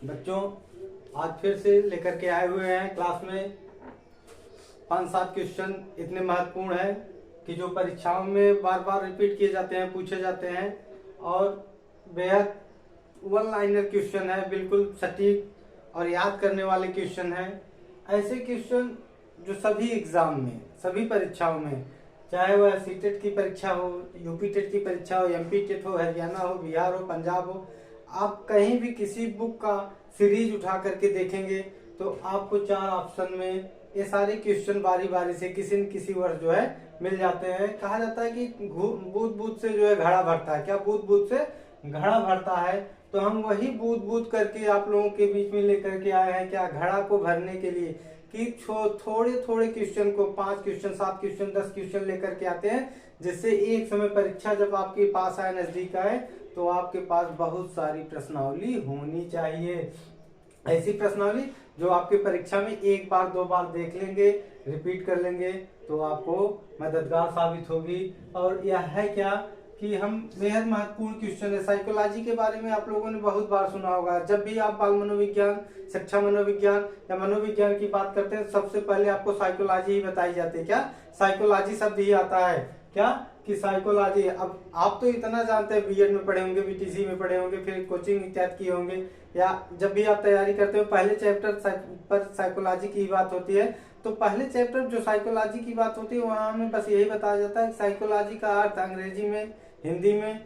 बच्चों, आज फिर से लेकर के आए हुए हैं क्लास में 5-7 क्वेश्चन इतने महत्वपूर्ण है कि जो परीक्षाओं में बार बार रिपीट किए जाते हैं, पूछे जाते हैं और बेहद वन लाइनर क्वेश्चन है, बिल्कुल सटीक और याद करने वाले क्वेश्चन है। ऐसे क्वेश्चन जो सभी एग्जाम में, सभी परीक्षाओं में, चाहे वह सीटेट की परीक्षा हो, यूपी टेट की परीक्षा हो, एमपी टेट हो, हरियाणा हो, बिहार हो, पंजाब हो, आप कहीं भी किसी बुक का सीरीज उठा करके देखेंगे तो आपको 4 ऑप्शन में ये सारे क्वेश्चन बारी बारी से किसी न किसी वर्ष जो है मिल जाते हैं। कहा जाता है कि बूंद बूंद से जो है घड़ा भरता है। क्या बूंद बूंद से घड़ा भरता है? तो हम वही बूंद बूंद करके आप लोगों के बीच में लेकर के आए हैं क्या घड़ा को भरने के लिए, कि थोड़े थोड़े क्वेश्चन को 5 क्वेश्चन, 7 क्वेश्चन, 10 क्वेश्चन लेकर के आते हैं, जिससे एक समय परीक्षा जब आपके पास आए, नजदीक आए, तो आपके पास बहुत सारी प्रश्नावली होनी चाहिए। ऐसी प्रश्नावली जो आपके परीक्षा में एक बार 2 बार देख लेंगे, रिपीट कर लेंगे, तो आपको मददगार साबित होगी। और यह है क्या कि हम बेहद महत्वपूर्ण क्वेश्चन है। साइकोलॉजी के बारे में आप लोगों ने बहुत बार सुना होगा। जब भी आप बाल मनोविज्ञान, शिक्षा मनोविज्ञान या मनोविज्ञान की बात करते हैं, सबसे पहले आपको साइकोलॉजी ही बताई जाती है। क्या साइकोलॉजी शब्द ही आता है? क्या कि साइकोलॉजी। अब आप तो इतना जानते हैं, बीएड में पढ़े होंगे, बीटीसी में पढ़े होंगे, फिर कोचिंग इत्यादि किए होंगे, या जब भी आप तैयारी करते हो पहले चैप्टर पर साइकोलॉजी की बात होती है, तो पहले चैप्टर जो साइकोलॉजी की बात होती है वहां हमें बस यही बताया जाता है साइकोलॉजी का अर्थ अंग्रेजी में, हिंदी में,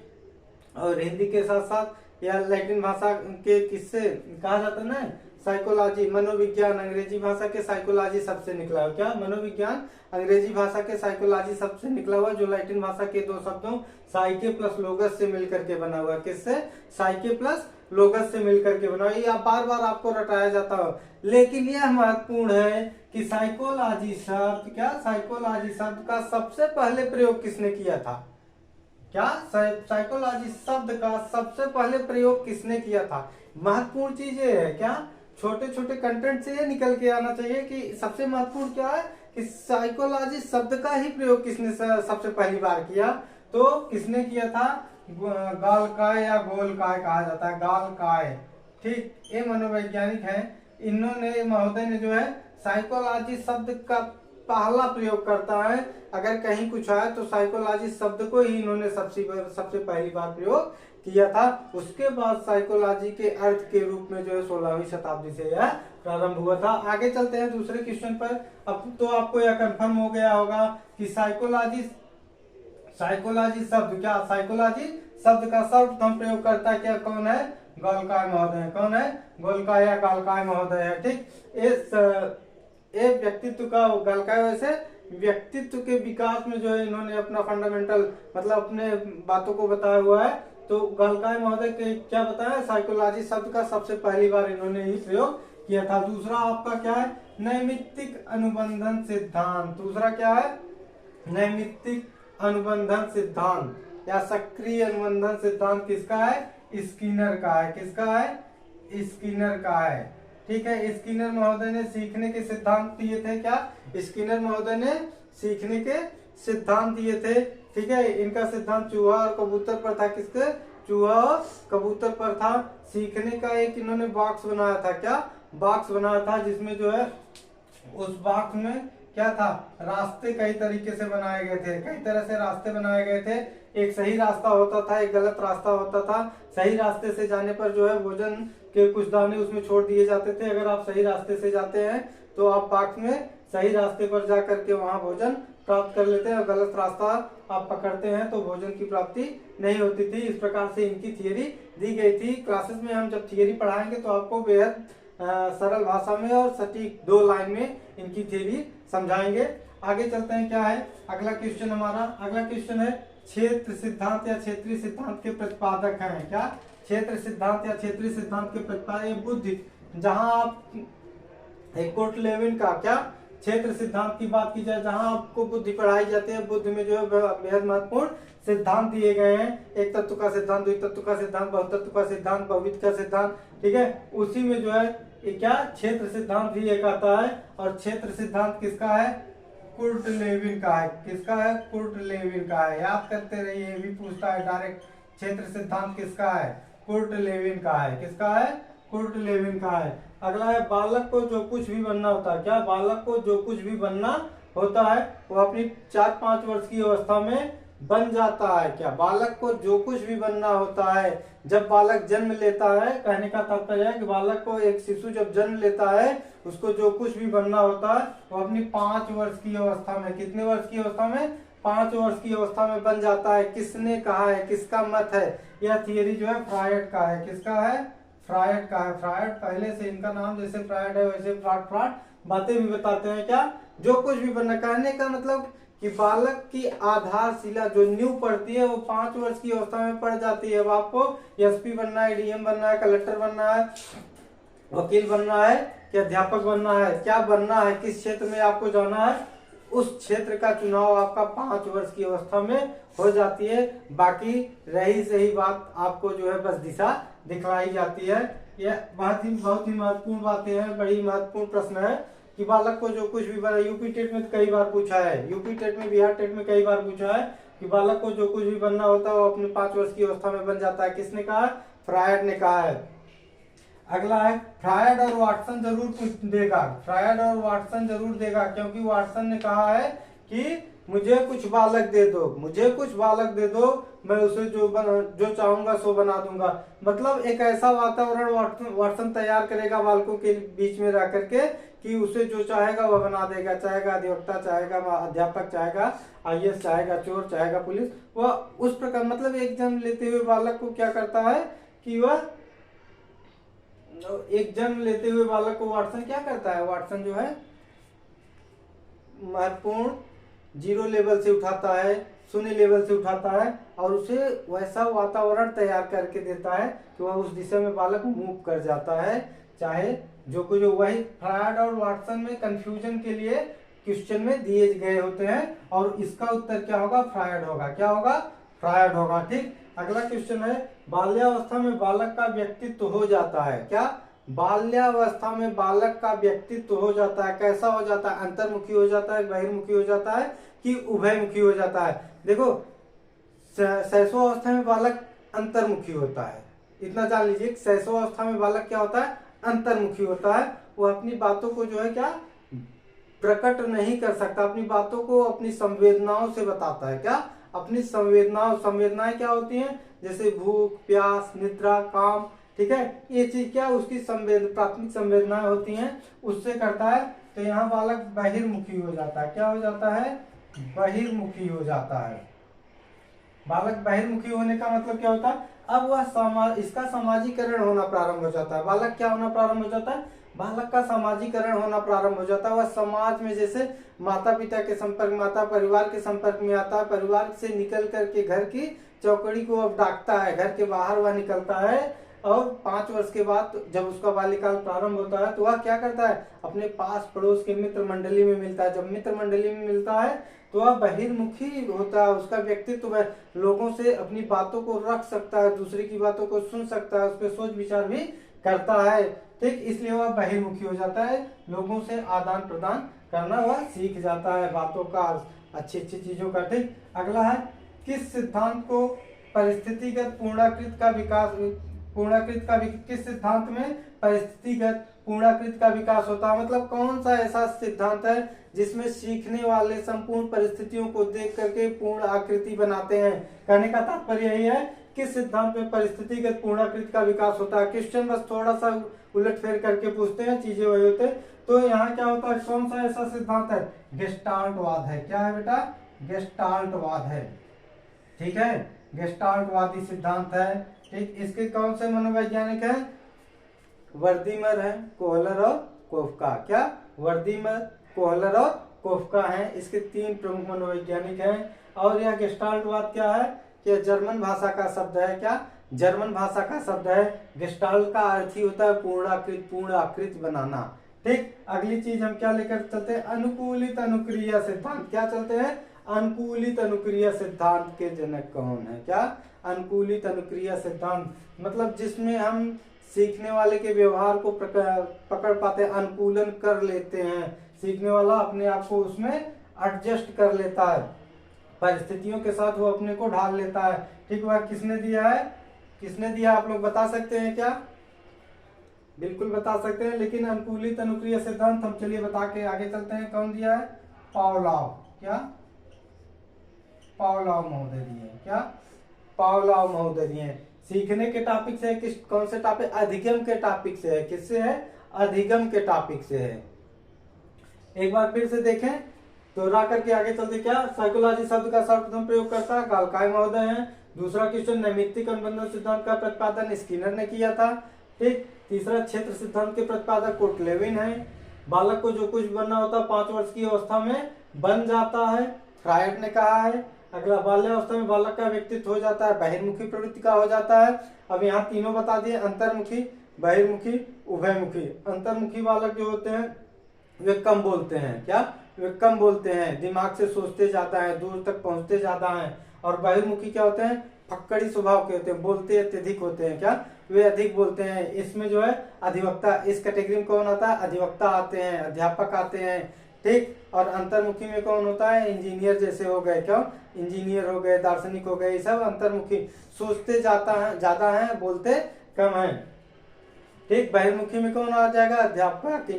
और हिंदी के साथ साथ या लैटिन भाषा के किससे कहा जाता है ना, साइकोलॉजी। मनोविज्ञान अंग्रेजी भाषा के साइकोलॉजी सबसे निकला हुआ। क्या मनोविज्ञान अंग्रेजी भाषा के साइकोलॉजी सबसे निकला हुआ, जो लैटिन भाषा के 2 शब्दों साइके प्लस लोगस से मिलकर के बना हुआ। किससे? साइके प्लस लोगस से मिलकर के बना हुआ। ये बार बार आपको रटाया जाता हो, लेकिन यह महत्वपूर्ण है कि साइकोलॉजी शब्द, क्या साइकोलॉजी शब्द का सबसे पहले प्रयोग किसने किया था? क्या साइकोलॉजी शब्द का सबसे पहले प्रयोग किसने किया था? महत्वपूर्ण चीज ये है। क्या छोटे छोटे कंटेंट से ये निकल के आना चाहिए कि सबसे महत्वपूर्ण क्या है कि साइकोलॉजी शब्द का ही प्रयोग किसने सबसे पहली बार किया? तो किसने किया था? गालकाय या गोलकाय कहा जाता है, गालकाय। ठीक, ये मनोवैज्ञानिक है। इन्होंने, महोदय ने जो है साइकोलॉजी शब्द का पहला प्रयोग करता है। अगर कहीं कुछ आए तो साइकोलॉजी शब्द को ही इन्होंने सबसे पहली बार प्रयोग किया था। उसके बाद साइकोलॉजी के अर्थ के रूप में जो है 16वीं शताब्दी से यह प्रारंभ हुआ था। आगे चलते हैं दूसरे क्वेश्चन पर। अब तो आपको यह कंफर्म हो गया होगा कि साइकोलॉजी शब्द, क्या साइकोलॉजी शब्द का सर्वप्रथम प्रयोग करता है क्या? कौन है? गोलकाय महोदय। कौन है? गोलकाय या गालकाय महोदय है। ठीक, इस व्यक्तित्व का गालकाय, वैसे व्यक्तित्व के विकास में जो है इन्होंने अपना फंडामेंटल, मतलब अपने बातों को बताया हुआ है। तो गालकाय महोदय के क्या बताया? साइकोलॉजी शब्द का सबसे पहली बार इन्होंने ही प्रयोग किया था। दूसरा आपका क्या है? नैमित्तिक अनुबंधन सिद्धांत। दूसरा क्या है? नैमित्तिक अनुबंधन सिद्धांत या सक्रिय अनुबंधन सिद्धांत किसका है? स्किनर का है। किसका है? स्किनर का है। ठीक है, स्किनर महोदय ने सीखने के सिद्धांत दिए थे। क्या स्किनर महोदय ने सीखने के सिद्धांत दिए थे? ठीक है, इनका सिद्धांत चूहा और कबूतर पर था। किसके? चूहा और कबूतर पर था। सीखने का एक इन्होंने बॉक्स बनाया था। क्या बॉक्स बनाया था? जिसमें जो है उस बॉक्स में क्या था? रास्ते कई तरीके से बनाए गए थे, कई तरह से रास्ते बनाए गए थे। एक सही रास्ता होता था, एक गलत रास्ता होता था। सही रास्ते से जाने पर जो है भोजन के कुछ दाने उसमें छोड़ दिए जाते थे। अगर आप सही रास्ते से जाते हैं तो आप बॉक्स में सही रास्ते पर जा करके वहां भोजन प्राप्त कर लेते हैं, और गलत रास्ता आप पकड़ते हैं तो भोजन की प्राप्ति नहीं होती थी। इस प्रकार से इनकी थियरी दी गई थी। क्लासेस में हम जब थियरी पढ़ाएंगे तो आपको बेहद सरल भाषा में और सटीक 2 लाइन में इनकी थियरी समझाएंगे। आगे चलते हैं। क्या है अगला क्वेश्चन हमारा? अगला क्वेश्चन है क्षेत्र सिद्धांत या क्षेत्रीय सिद्धांत के प्रतिपादक हैं। क्या क्षेत्र सिद्धांत या क्षेत्रीय सिद्धांत के प्रतिपादक? बुद्धि, जहां आप कोर्ट लेविन का क्या क्षेत्र सिद्धांत की बात की जाए, जहां आपको बुद्धि पढ़ाई जाती है, बुद्धि में जो है बेहद महत्वपूर्ण सिद्धांत दिए गए हैं। एक तत्व का सिद्धांत, द्वितत्व तत्व का सिद्धांत, बहुतत्व का सिद्धांत, बहुविध का सिद्धांत। ठीक है, उसी में जो है क्या क्षेत्र सिद्धांत भी एक आता है। और क्षेत्र सिद्धांत किसका है? कुर्ट लेविन का है। किसका है? कुर्ट लेविन का है। याद करते रहिए, ये भी पूछता है डायरेक्ट। क्षेत्र सिद्धांत किसका है? कुर्ट लेविन का है। किसका है? कुर्ट लेविन का है। अगला है बालक को जो कुछ भी बनना होता है। क्या? बालक को जो कुछ भी बनना होता है वो अपनी 4-5 वर्ष की अवस्था में बन जाता है। क्या? बालक को जो कुछ भी बनना होता है जब बालक जन्म लेता है, कहने का तात्पर्य है कि बालक को, एक शिशु जब जन्म लेता है उसको जो कुछ भी बनना होता है वो अपनी 5 वर्ष की अवस्था में, कितने वर्ष की अवस्था में? 5 वर्ष की अवस्था में बन जाता है। किसने कहा है? किसका मत है? यह थियरी जो है फ्रायड का है। किसका है? फ्रायड का है। फ्रायड पहले से इनका नाम जैसे फ्रायड है वैसे फ्राड फ्राड बातें भी बताते हैं। क्या? जो कुछ भी बनना, कहने का मतलब कि बालक की आधारशिला जो नींव पड़ती है वो 5 वर्ष की अवस्था में पड़ जाती है। अब आपको एसपी बनना है, डीएम बनना है, कलेक्टर बनना है, वकील बनना है कि अध्यापक बनना है, क्या बनना है, किस क्षेत्र में आपको जाना है, उस क्षेत्र का चुनाव आपका 5 वर्ष की अवस्था में हो जाती है। बाकी रही सही बात आपको जो है बस दिशा दिखलाई जाती है। यह बहुत ही महत्वपूर्ण बातें हैं, बड़ी महत्वपूर्ण प्रश्न है कि बालक को जो कुछ भी बना। यूपी टेट में कई बार पूछा है, यूपी टेट में, बिहार टेट में कई बार पूछा है कि बालक को जो कुछ भी बनना होता है वो अपने 5 वर्ष की अवस्था में बन जाता है। किसने कहा? फ्रायड ने कहा है। अगला है फ्रायड और वाटसन जरूर देगा। फ्रायड और वाटसन जरूर देगा क्योंकि वाटसन ने कहा है कि मुझे कुछ बालक दे दो, मुझे कुछ बालक दे दो, मैं उसे जो चाहूंगा सो बना दूंगा। मतलब एक ऐसा वातावरण वाटसन तैयार करेगा बालकों के बीच में रह करके कि उसे जो चाहेगा वह बना देगा। चाहेगा अधिवक्ता, चाहेगा अध्यापक, चाहेगा आईएएस, चाहेगा चोर, चाहेगा पुलिस, वह उस प्रकार, मतलब एक जन्म लेते हुए बालक को क्या करता है कि वह, एक जन्म लेते हुए बालक को वाटसन क्या करता है? वाटसन जो है महत्वपूर्ण 0 लेवल से उठाता है, 0 लेवल से उठाता है और उसे वैसा वातावरण तैयार करके देता है कि वह उस दिशा में बालक मूव कर जाता है। चाहे जो कुछ, वही फ्रायड और वाटसन में कंफ्यूजन के लिए क्वेश्चन में दिए गए होते हैं और इसका उत्तर क्या होगा? फ्रायड होगा। क्या होगा? फ्रायड होगा। ठीक। अगला क्वेश्चन है बाल्यावस्था में बालक का व्यक्तित्व हो जाता है। क्या? बाल्यावस्था में बालक का व्यक्तित्व हो जाता है। कैसा हो जाता है? अंतर्मुखी हो जाता है, बहिर्मुखी हो जाता है कि उभयमुखी हो जाता है? देखो, शैशवावस्था में बालक अंतर्मुखी होता है, इतना जान लीजिए। शैशवावस्था में बालक क्या होता है? अंतर्मुखी होता है। वो अपनी बातों को जो है क्या प्रकट नहीं कर सकता, अपनी बातों को अपनी संवेदनाओं से बताता है। क्या? अपनी संवेदनाएं क्या होती हैं? जैसे भूख, प्यास, निद्रा, काम, ठीक है, ये चीज क्या उसकी प्राथमिक संवेदनाएं होती हैं, उससे करता है। तो यहाँ बालक बहिर्मुखी हो जाता है। क्या हो जाता है? बहिर्मुखी हो जाता है। बालक बहिर्मुखी होने का मतलब क्या होता है? अब वह इसका सामाजिकरण होना प्रारंभ हो जाता है। बालक क्या होना प्रारंभ हो जाता है? बालक का सामाजिकरण होना प्रारंभ हो जाता है। वह समाज में, जैसे माता पिता के संपर्क में आता है, परिवार के संपर्क में आता है, परिवार से निकल करके घर की चौकड़ी को अब डाकता है, घर के बाहर वह निकलता है और 5 वर्ष के बाद जब उसका बाल्यकाल प्रारंभ होता है तो वह क्या करता है? अपने पास पड़ोस के मित्र मंडली में मिलता है। जब मित्र मंडली में मिलता है तो वह बहिर्मुखी होता है। उसका व्यक्तित्व लोगों से अपनी बातों को रख सकता है, दूसरे की बातों को सुन सकता है, उस पर सोच विचार भी करता है। ठीक, इसलिए वह बहिर्मुखी हो जाता है। लोगों से आदान प्रदान करना वह सीख जाता है, बातों का, अच्छी अच्छी चीजों का। ठीक। अगला है किस सिद्धांत को परिस्थितिगत पूर्णाकृत का विकास, किस सिद्धांत में परिस्थितिगत पूर्णाकृत का विकास होता है? मतलब कौन सा ऐसा सिद्धांत है जिसमें सीखने वाले संपूर्ण परिस्थितियों को देख करके पूर्ण आकृति बनाते हैं? कहने का तात्पर्य यही है किस सिद्धांत में परिस्थितिगत पूर्णाकृत का विकास होता है। क्वेश्चन बस थोड़ा सा उलट फेर करके पूछते हैं, चीजें वही होते हैं। तो यहाँ क्या होता है? कौन सा ऐसा सिद्धांत है? गेस्टाल्टवाद है। क्या है बेटा? गेस्टाल्टवाद है। ठीक है, गेस्टाल्टवादी सिद्धांत है। ठीक, इसके कौन से मनोवैज्ञानिक हैं? वर्दीमर है, कोहलर और कोफका। क्या? वर्दीमर, कोहलर और कोफका हैं, इसके 3 प्रमुख मनोवैज्ञानिक हैं। और यह गेस्टाल्टवाद क्या है? कि जर्मन भाषा का शब्द है। क्या? जर्मन भाषा का शब्द है। गेस्टाल्ट का अर्थ ही होता है पूर्णाकृत, पूर्ण आकृति बनाना। ठीक। अगली चीज हम क्या लेकर चलते हैं? अनुकूलित अनुक्रिया सिद्धांत। क्या चलते हैं? अनुकूलित अनुक्रिया सिद्धांत के जनक कौन है? क्या? अनुकूलित अनुक्रिया सिद्धांत मतलब जिसमें हम सीखने वाले के व्यवहार को पकड़ पाते हैं, अनुकूलन कर लेते हैं। सीखने वाला अपने आप को उसमें एडजस्ट कर लेता है, परिस्थितियों के साथ वो अपने को ढाल लेता है। ठीक, वह किसने दिया है? किसने दिया? आप लोग बता सकते हैं क्या? बिल्कुल बता सकते हैं, लेकिन अनुकूलित अनुक्रिया सिद्धांत हम चलिए बता के आगे चलते हैं। कौन दिया है? पावलोव। क्या? पावलोव महोदय दिए। क्या? पावलोव महोदय दिए। सीखने के टॉपिक से है, किस कौन से टॉपिक? अधिगम के टॉपिक से है। किससे है? अधिगम के टॉपिक से है। एक बार फिर से देखें, दोहरा करके आगे चलते। क्या? साइकोलॉजी शब्द का सर्वप्रथम प्रयोग करता गालकाय महोदय है। दूसरा क्वेश्चन, नैमित्तिक अनुबंधन सिद्धांत का प्रतिपादन स्किनर ने किया था। ठीक। तीसरा, क्षेत्र सिद्धांत के प्रतिपादक कोटलेविन है। बालक को जो कुछ बनना होता है 5 वर्ष की अवस्था में बन जाता है, फ्रायड ने कहा है। अगला, बाल्यावस्था में बालक का व्यक्तित्व हो जाता है, बहिर्मुखी प्रवृत्ति का हो जाता है। अब यहाँ तीनों बता दिए, अंतर्मुखी, बहिर्मुखी, उभयमुखी। अंतर्मुखी बालक जो होते हैं वे कम बोलते हैं। क्या? वे कम बोलते हैं, दिमाग से सोचते जाता है, दूर तक पहुंचते जाता है। और बहिर्मुखी क्या होते हैं? फक्कड़ी स्वभाव के होते हैं, बोलते अत्यधिक होते हैं। क्या? वे अधिक बोलते हैं। इसमें जो है अधिवक्ता, इस कैटेगरी में कौन आता है? अधिवक्ता आते हैं, अध्यापक आते हैं। ठीक। और अंतर्मुखी में कौन होता है? इंजीनियर जैसे हो गए। क्यों? इंजीनियर हो गए, दार्शनिक हो गए, ये सब अंतर्मुखी, सोचते जाता है ज्यादा है, बोलते कम है। ठीक। बहिर्मुखी में कौन आ जाएगा? अध्यापक,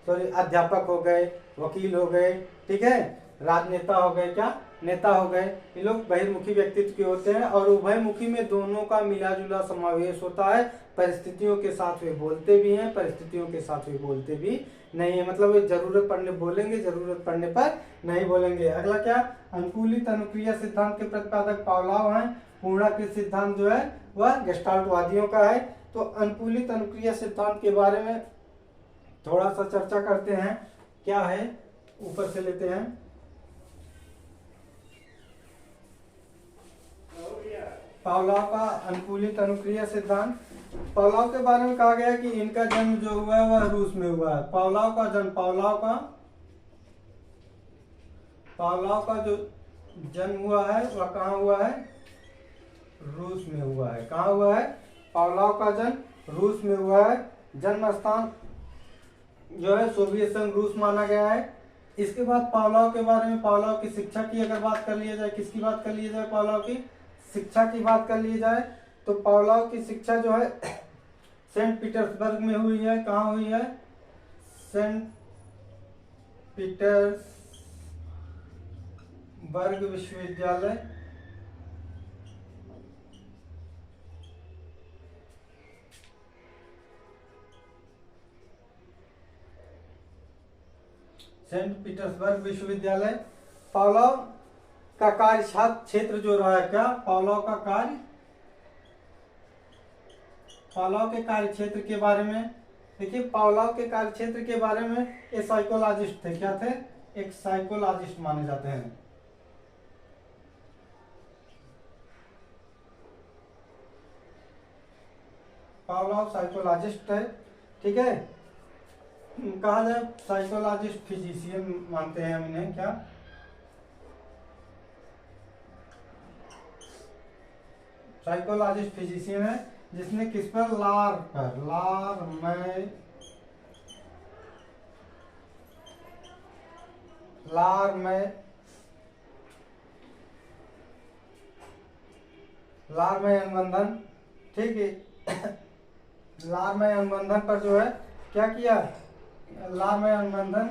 अध्यापक हो गए, वकील हो गए, ठीक है, राजनेता हो गए। क्या? नेता हो गए। ये लोग बहिर्मुखी व्यक्तित्व के होते हैं। और उभयमुखी में दोनों का मिला जुला समावेश होता है। परिस्थितियों के साथ वे बोलते भी हैं, परिस्थितियों के साथ वे बोलते भी नहीं है। मतलब वे जरूरत पड़ने बोलेंगे, जरूरत पड़ने पर नहीं बोलेंगे। अगला क्या? अनुकूलित अनुक्रिया सिद्धांत के प्रतिपादक पावलोव हैं। पूर्णाकृत सिद्धांत जो है वह गेस्टाल्टवादियों का है। तो अनुकूलित अनुक्रिया सिद्धांत के बारे में थोड़ा सा चर्चा करते हैं। क्या है? ऊपर से लेते हैं। पावलोव का अनुकूलित अनुक्रिया सिद्धांत। पावलोव के बारे में कहा गया है कि इनका जन्म जो हुआ है वह रूस में हुआ है। पावलोव का जन्म, पावलोव का जो जन्म हुआ है वह कहाँ हुआ है? रूस में हुआ है। कहाँ हुआ है? पावलोव का जन्म रूस में हुआ है। जन्म स्थान जो है सोवियत संघ रूस माना गया है। इसके बाद पावलोव के बारे में, पावलोव की शिक्षा की अगर बात कर लिया जाए, किसकी बात कर लिया जाए? पावलोव की शिक्षा की बात कर ली जाए तो पावलोव की शिक्षा जो है सेंट पीटर्सबर्ग में हुई है। कहाँ हुई है? सेंट पीटर्सबर्ग विश्वविद्यालय। सेंट पीटर्सबर्ग विश्वविद्यालय। पावलोव का कार्य क्षेत्र जो रहा है, क्या? पावलोव का कार्य, पावलोव के कार्य क्षेत्र के बारे में देखिए। पावलोव के कार्य क्षेत्र के बारे में ये साइकोलॉजिस्ट थे। क्या थे? एक साइकोलॉजिस्ट माने जाते हैं। पावलोव साइकोलॉजिस्ट है। ठीक है, कहा जाए साइकोलॉजिस्ट, फिजिशियन मानते हैं हम इन्हें। क्या? साइकोलॉजिस्ट फिजिशियन है, जिसने किस पर? लारमय अनुबंधन। ठीक है, लारमय अनुबंधन पर जो है क्या किया? लारमय अनुबंधन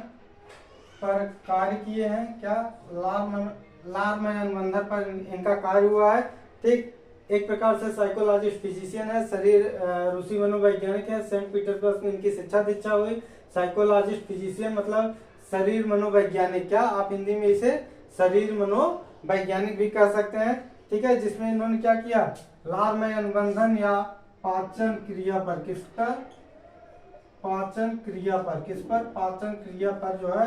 पर कार्य किए हैं। क्या? लारमय अनुबंधन पर इनका कार्य हुआ है। ठीक। एक प्रकार से साइकोलॉजिस्ट फिजिशियन है, शरीर रूसी मनोवैज्ञानिक है। सेंट पीटर्सबर्ग में इनकी शिक्षा दीक्षा हुई। साइकोलॉजिस्ट फिजिशियन मतलब शरीर मनोवैज्ञानिक। क्या? आप हिंदी में इसे शरीर मनोवैज्ञानिक भी कह सकते हैं। ठीक है, जिसमें इन्होंने क्या किया? लारमय अनुबंधन या पाचन क्रिया पर, किस पर? पाचन क्रिया पर। किस पर? पाचन क्रिया पर जो है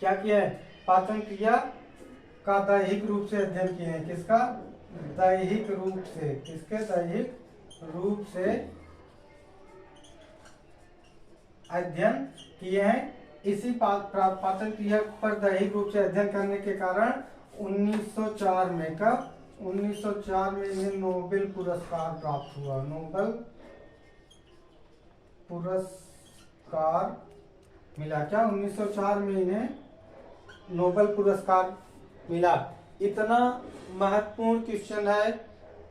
क्या किया है? पाचन क्रिया का दैहिक रूप से अध्ययन किए हैं। किसका? दैहिक रूप से। किसके? दैहिक रूप से अध्ययन किए हैं। इसी पाचन क्रिया पर दैहिक रूप से अध्ययन करने के कारण 1904 में, कब? 1904 में इन्हें नोबेल पुरस्कार प्राप्त हुआ। नोबेल पुरस्कार मिला। क्या? 1904 में इन्हें नोबेल पुरस्कार मिला। इतना महत्वपूर्ण क्वेश्चन है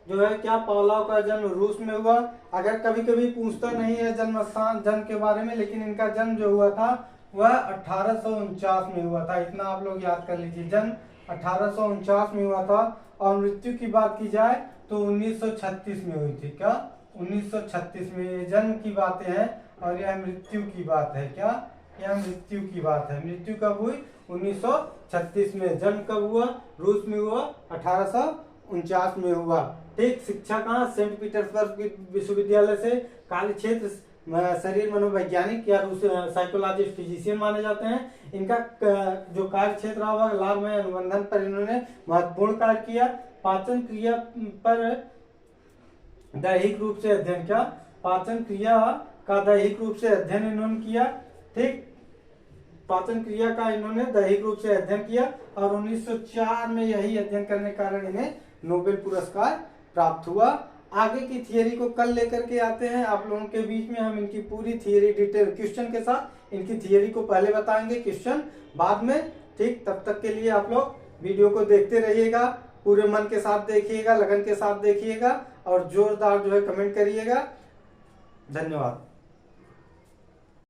जो है क्या, पावलोव का जन्म रूस में हुआ। अगर कभी कभी पूछता नहीं है जन्म स्थान जन्म के बारे में, लेकिन इनका जन्म जो हुआ था वह 1849 में हुआ था। इतना आप लोग याद कर लीजिए, जन्म 1849 में हुआ था। और मृत्यु की बात की जाए तो 1936 में हुई थी। क्या, 1936 में। ये जन्म की बातें हैं और यह मृत्यु की बात है। क्या, यह मृत्यु की बात है। मृत्यु कब हुई? 1936 में। जन्म कब हुआ? रूस में हुआ, 1849 में हुआ। ठीक। शिक्षा कहाँ? सेंट पीटर्सबर्ग विश्वविद्यालय से। कार्य क्षेत्र शरीर मनोवैज्ञानिक या साइकोलॉजिस्ट फिजिशियन माने जाते हैं। इनका जो कार्य क्षेत्र रहा लाभ में अनुबंधन पर इन्होंने महत्वपूर्ण कार्य किया। पाचन क्रिया पर दैहिक रूप से अध्ययन। क्या, पाचन क्रिया का दैहिक रूप से अध्ययन इन्होंने किया। ठीक, पाचन क्रिया का इन्होंने दैहिक रूप से अध्ययन किया और 1904 में यही अध्ययन करने के कारण इन्हें नोबेल पुरस्कार प्राप्त हुआ। आगे की थियरी को कल लेकर के आते हैं आप लोगों के बीच में। हम इनकी पूरी थियरी डिटेल क्वेश्चन के साथ इनकी थियरी को पहले बताएंगे, क्वेश्चन बाद में। ठीक, तब तक के लिए आप लोग वीडियो को देखते रहिएगा, पूरे मन के साथ देखिएगा, लगन के साथ देखिएगा और जोरदार जो है कमेंट करिएगा। धन्यवाद।